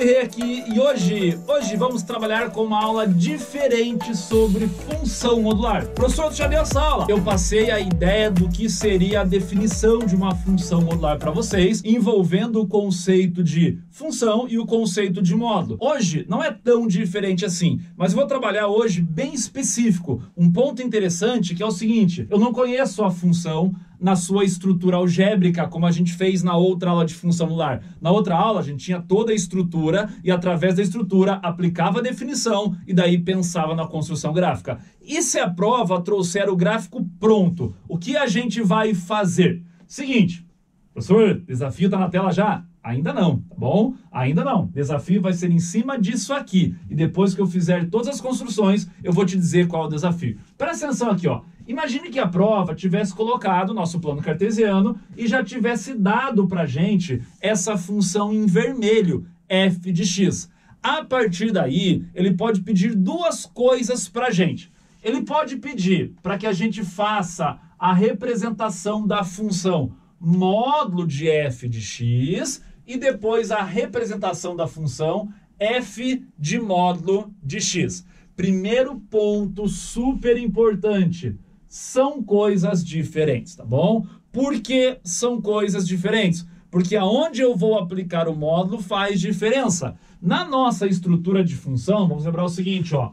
Ferreira aqui e hoje vamos trabalhar com uma aula diferente sobre função modular. Professor, eu já dei essa aula. Eu passei a ideia do que seria a definição de uma função modular para vocês, envolvendo o conceito de função e o conceito de módulo. Hoje não é tão diferente assim, mas eu vou trabalhar hoje bem específico. Um ponto interessante que é o seguinte: eu não conheço a função na sua estrutura algébrica, como a gente fez na outra aula de função modular. Na outra aula, a gente tinha toda a estrutura e, através da estrutura, aplicava a definição e daí pensava na construção gráfica. E se a prova trouxer o gráfico pronto, o que a gente vai fazer? Seguinte, professor, desafio está na tela já? Ainda não, tá bom? Ainda não. Desafio vai ser em cima disso aqui. E depois que eu fizer todas as construções, eu vou te dizer qual é o desafio. Presta atenção aqui, ó. Imagine que a prova tivesse colocado o nosso plano cartesiano e já tivesse dado pra gente essa função em vermelho, f de x. A partir daí, ele pode pedir duas coisas pra gente. Ele pode pedir para que a gente faça a representação da função módulo de f de x e depois a representação da função f de módulo de x. Primeiro ponto super importante, são coisas diferentes, tá bom? Por que são coisas diferentes? Porque aonde eu vou aplicar o módulo faz diferença. Na nossa estrutura de função, vamos lembrar o seguinte, ó,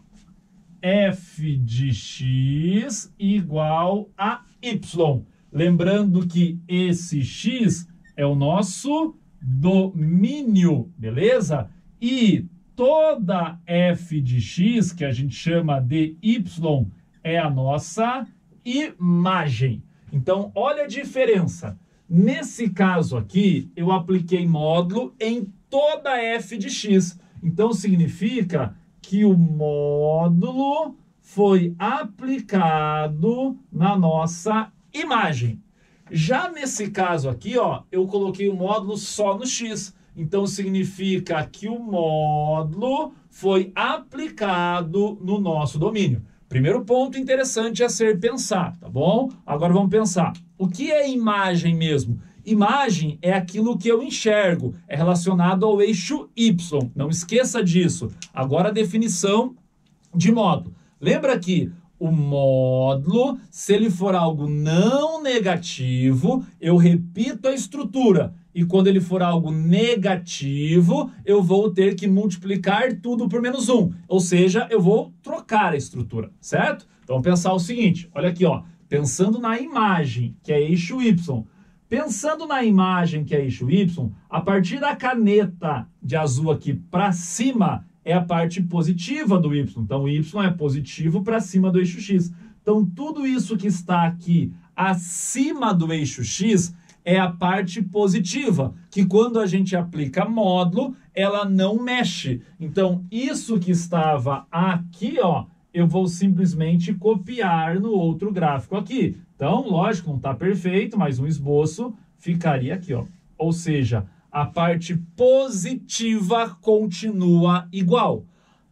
f de x igual a y. Lembrando que esse x é o nosso domínio, beleza? E toda f de x, que a gente chama de y, é a nossa imagem. Então, olha a diferença. Nesse caso aqui, eu apliquei módulo em toda f de x. Então, significa que o módulo foi aplicado na nossa imagem. Já nesse caso aqui, ó, eu coloquei o módulo só no x. Então, significa que o módulo foi aplicado no nosso domínio. Primeiro ponto interessante a ser pensar, tá bom? Agora vamos pensar. O que é imagem mesmo? Imagem é aquilo que eu enxergo, é relacionado ao eixo y. Não esqueça disso. Agora a definição de módulo. Lembra que o módulo, se ele for algo não negativo, eu repito a estrutura. E quando ele for algo negativo, eu vou ter que multiplicar tudo por menos 1. Ou seja, eu vou trocar a estrutura, certo? Então, pensar o seguinte, olha aqui, ó. Pensando na imagem, que é eixo y. Pensando na imagem, que é eixo y, a partir da caneta de azul aqui para cima, é a parte positiva do y. Então, o y é positivo para cima do eixo x. Então, tudo isso que está aqui acima do eixo x é a parte positiva, que quando a gente aplica módulo, ela não mexe. Então, isso que estava aqui, ó, eu vou simplesmente copiar no outro gráfico aqui. Então, lógico, não está perfeito, mas um esboço ficaria aqui, ó. Ou seja, a parte positiva continua igual.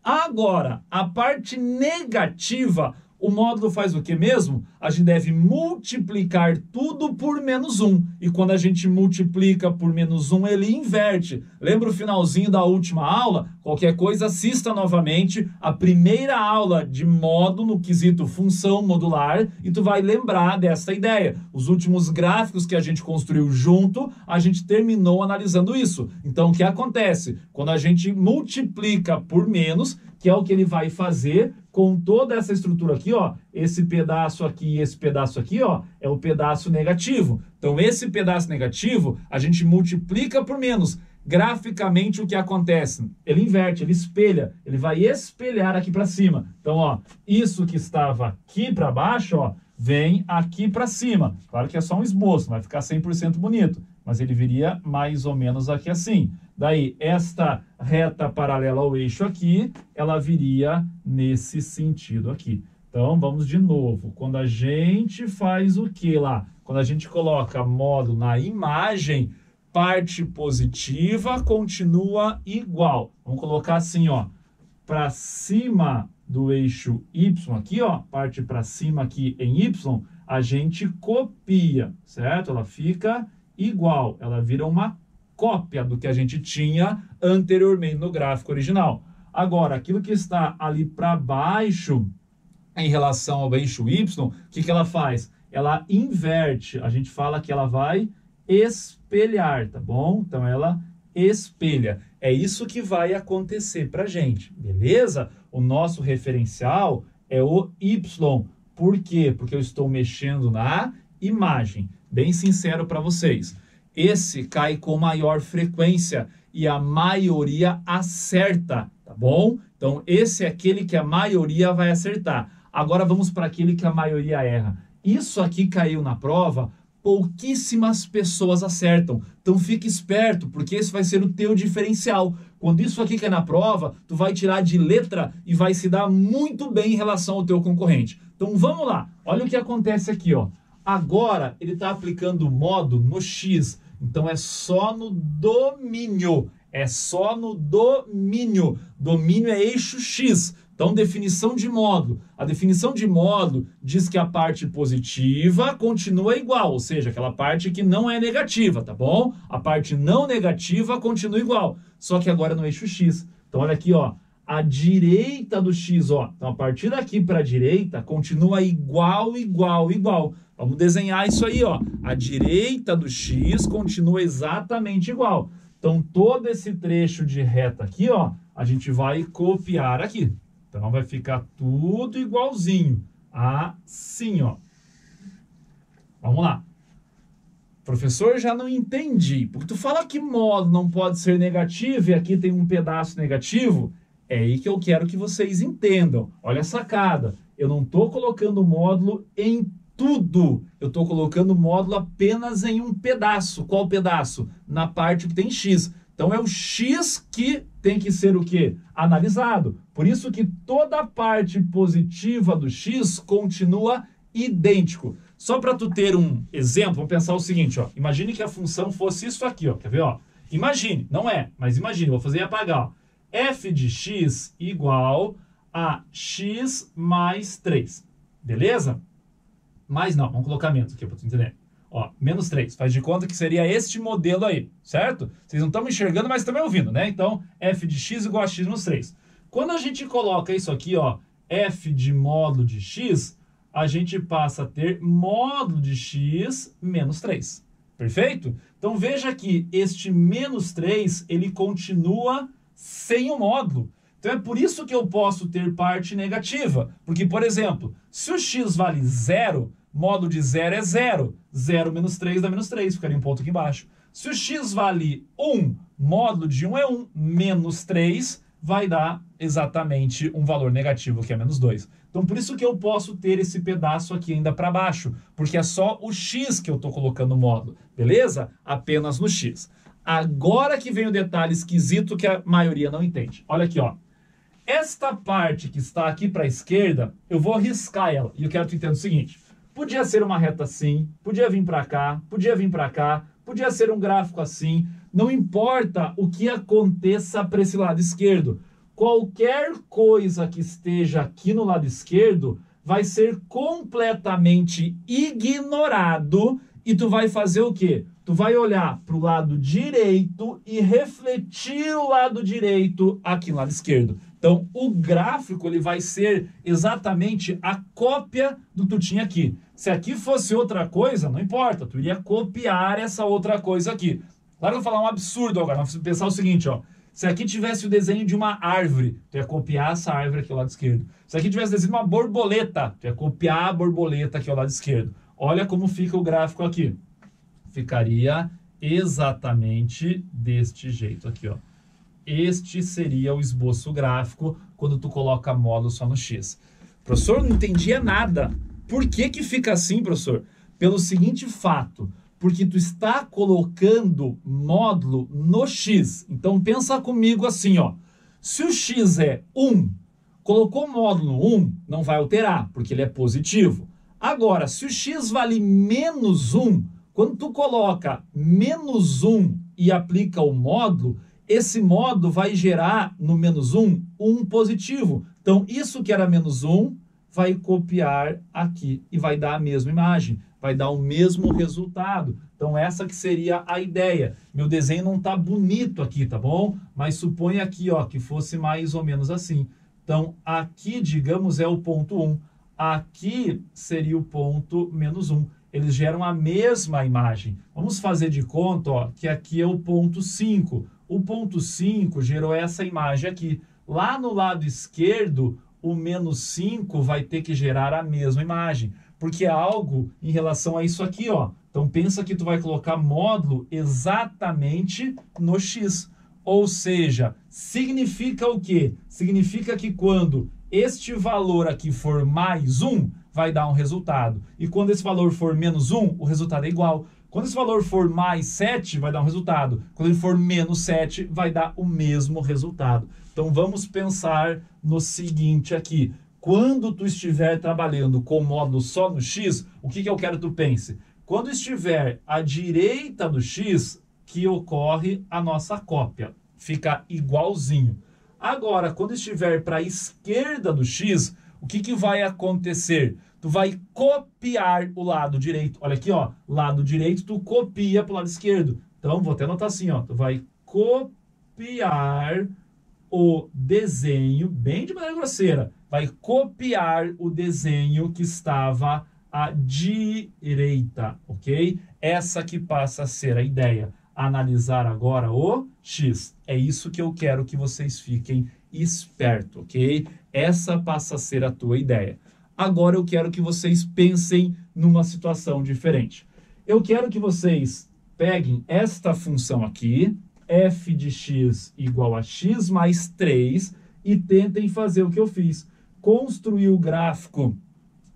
Agora, a parte negativa, o módulo faz o que mesmo? A gente deve multiplicar tudo por menos 1. E quando a gente multiplica por menos 1, ele inverte. Lembra o finalzinho da última aula? Qualquer coisa, assista novamente a primeira aula de módulo no quesito função modular e tu vai lembrar dessa ideia. Os últimos gráficos que a gente construiu junto, a gente terminou analisando isso. Então, o que acontece? Quando a gente multiplica por menos, que é o que ele vai fazer com toda essa estrutura aqui, ó, esse pedaço aqui e esse pedaço aqui, ó, é o pedaço negativo. Então, esse pedaço negativo, a gente multiplica por menos. Graficamente, o que acontece? Ele inverte, ele espelha, ele vai espelhar aqui para cima. Então, ó, isso que estava aqui para baixo, ó, vem aqui para cima. Claro que é só um esboço, vai ficar 100% bonito, mas ele viria mais ou menos aqui assim. Daí, esta reta paralela ao eixo aqui, ela viria nesse sentido aqui. Então, vamos de novo. Quando a gente faz o que lá? Quando a gente coloca módulo na imagem, parte positiva continua igual. Vamos colocar assim, ó, para cima do eixo Y aqui, ó, parte para cima aqui em Y, a gente copia, certo? Ela fica igual, ela vira uma cópia do que a gente tinha anteriormente no gráfico original. Agora, aquilo que está ali para baixo, em relação ao eixo Y, o que ela faz? Ela inverte, a gente fala que ela vai espelhar, tá bom? Então, ela espelha. É isso que vai acontecer para a gente, beleza? O nosso referencial é o Y. Por quê? Porque eu estou mexendo na imagem. Bem sincero para vocês. Esse cai com maior frequência e a maioria acerta, tá bom? Então, esse é aquele que a maioria vai acertar. Agora, vamos para aquele que a maioria erra. Isso aqui caiu na prova, pouquíssimas pessoas acertam. Então, fique esperto, porque esse vai ser o teu diferencial. Quando isso aqui cai na prova, tu vai tirar de letra e vai se dar muito bem em relação ao teu concorrente. Então, vamos lá. Olha o que acontece aqui, ó. Agora, ele está aplicando o modo no X. Então, é só no domínio. É só no domínio. Domínio é eixo X. Então, definição de módulo. A definição de módulo diz que a parte positiva continua igual, ou seja, aquela parte que não é negativa, tá bom? A parte não negativa continua igual, só que agora no eixo X. Então, olha aqui, ó, a direita do X, ó. Então, a partir daqui para a direita, continua igual, igual, igual. Vamos desenhar isso aí, ó. A direita do X continua exatamente igual. Então, todo esse trecho de reta aqui, ó, a gente vai copiar aqui. Então, vai ficar tudo igualzinho. Assim, ó. Vamos lá. Professor, já não entendi. Porque tu fala que módulo não pode ser negativo e aqui tem um pedaço negativo. É aí que eu quero que vocês entendam. Olha a sacada. Eu não estou colocando módulo em tudo. Eu estou colocando módulo apenas em um pedaço. Qual pedaço? Na parte que tem X. Então, é o X que tem que ser o quê? Analisado. Por isso que toda a parte positiva do X continua idêntico. Só para tu ter um exemplo, vamos pensar o seguinte, ó. Imagine que a função fosse isso aqui, ó. Quer ver, ó? Imagine, não é, mas imagine, vou fazer e apagar, ó. F de X igual a X mais 3. Beleza? Mas não, vamos colocar menos aqui para tu entender. Ó, menos 3. Faz de conta que seria este modelo aí, certo? Vocês não estão me enxergando, mas estão me ouvindo, né? Então, f de x igual a x menos 3. Quando a gente coloca isso aqui, ó, f de módulo de x, a gente passa a ter módulo de x menos 3. Perfeito? Então, veja que este menos 3, ele continua sem o módulo. Então, é por isso que eu posso ter parte negativa. Porque, por exemplo, se o x vale 0... módulo de 0 é 0. 0 menos 3 dá menos 3. Ficaria um ponto aqui embaixo. Se o x vale 1, módulo de 1 é 1. Menos 3 vai dar exatamente um valor negativo, que é menos 2. Então, por isso que eu posso ter esse pedaço aqui ainda para baixo. Porque é só o x que eu estou colocando módulo. Beleza? Apenas no x. Agora que vem o detalhe esquisito que a maioria não entende. Olha aqui, ó. Esta parte que está aqui para a esquerda, eu vou riscar ela. E eu quero que tu entenda o seguinte. Podia ser uma reta assim, podia vir para cá, podia vir para cá, podia ser um gráfico assim. Não importa o que aconteça para esse lado esquerdo. Qualquer coisa que esteja aqui no lado esquerdo vai ser completamente ignorado e tu vai fazer o quê? Tu vai olhar para o lado direito e refletir o lado direito aqui no lado esquerdo. Então, o gráfico ele vai ser exatamente a cópia do que tu tinha aqui. Se aqui fosse outra coisa, não importa, tu iria copiar essa outra coisa aqui. Claro que eu vou falar um absurdo agora, mas pensar o seguinte, ó. Se aqui tivesse o desenho de uma árvore, tu ia copiar essa árvore aqui ao lado esquerdo. Se aqui tivesse o desenho de uma borboleta, tu ia copiar a borboleta aqui ao lado esquerdo. Olha como fica o gráfico aqui. Ficaria exatamente deste jeito aqui, ó. Este seria o esboço gráfico quando tu coloca módulo só no X. Professor, não entendia nada. Por que que fica assim, professor? Pelo seguinte fato, porque tu está colocando módulo no X. Então, pensa comigo assim, ó. Se o X é 1, colocou módulo no 1, não vai alterar, porque ele é positivo. Agora, se o X vale menos 1, quando tu coloca menos 1 e aplica o módulo, esse módulo vai gerar no menos 1, um positivo. Então, isso que era menos 1 vai copiar aqui e vai dar a mesma imagem, vai dar o mesmo resultado. Então essa que seria a ideia. Meu desenho não tá bonito aqui, tá bom? Mas suponha aqui, ó, que fosse mais ou menos assim. Então aqui, digamos, é o ponto 1. Aqui seria o ponto menos 1. Eles geram a mesma imagem. Vamos fazer de conta, ó, que aqui é o ponto 5. O ponto 5 gerou essa imagem aqui. Lá no lado esquerdo, o menos 5 vai ter que gerar a mesma imagem, porque é algo em relação a isso aqui, ó. Então pensa que tu vai colocar módulo exatamente no x. Ou seja, significa o quê? Significa que quando este valor aqui for mais 1, vai dar um resultado. E quando esse valor for menos 1, o resultado é igual. Quando esse valor for mais 7, vai dar um resultado. Quando ele for menos 7, vai dar o mesmo resultado. Então vamos pensar no seguinte aqui. Quando tu estiver trabalhando com módulo só no x, o que eu quero que tu pense? Quando estiver à direita do x, que ocorre a nossa cópia. Fica igualzinho. Agora, quando estiver para a esquerda do x, o que vai acontecer? Tu vai copiar o lado direito. Olha aqui, ó. Lado direito, tu copia para o lado esquerdo. Então, vou até anotar assim, ó. Tu vai copiar o desenho, bem de maneira grosseira. Vai copiar o desenho que estava à direita, ok? Essa que passa a ser a ideia. Analisar agora o x. É isso que eu quero que vocês fiquem espertos, ok? Essa passa a ser a tua ideia. Agora eu quero que vocês pensem numa situação diferente. Eu quero que vocês peguem esta função aqui, f de x igual a x mais 3, e tentem fazer o que eu fiz. Construir o gráfico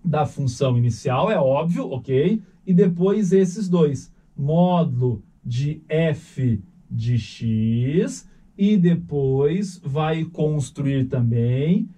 da função inicial, é óbvio, ok? E depois esses dois, módulo de f de x, e depois vai construir também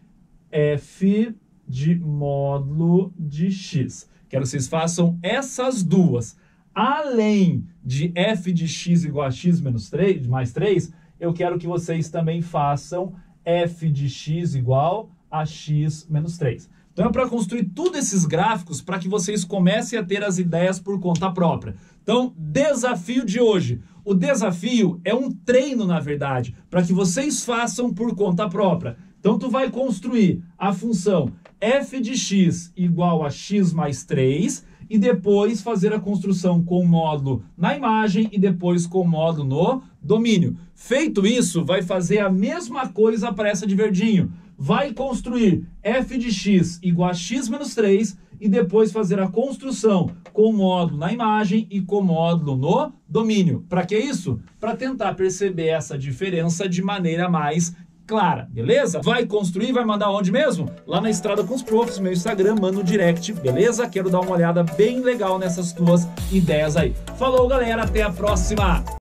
f de módulo de x. Quero que vocês façam essas duas. Além de f de x igual a x menos 3, mais 3, eu quero que vocês também façam f de x igual a x menos 3. Então é para construir todos esses gráficos para que vocês comecem a ter as ideias por conta própria. Então, desafio de hoje. O desafio é um treino, na verdade, para que vocês façam por conta própria. Então, tu vai construir a função f de x igual a x mais 3 e depois fazer a construção com módulo na imagem e depois com módulo no domínio. Feito isso, vai fazer a mesma coisa para essa de verdinho. Vai construir f de x igual a x menos 3 e depois fazer a construção com módulo na imagem e com módulo no domínio. Para que isso? Para tentar perceber essa diferença de maneira mais clara, beleza? Vai construir, vai mandar onde mesmo? Lá na Estrada com os Profs, meu Instagram, manda no direct, beleza? Quero dar uma olhada bem legal nessas tuas ideias aí. Falou, galera, até a próxima!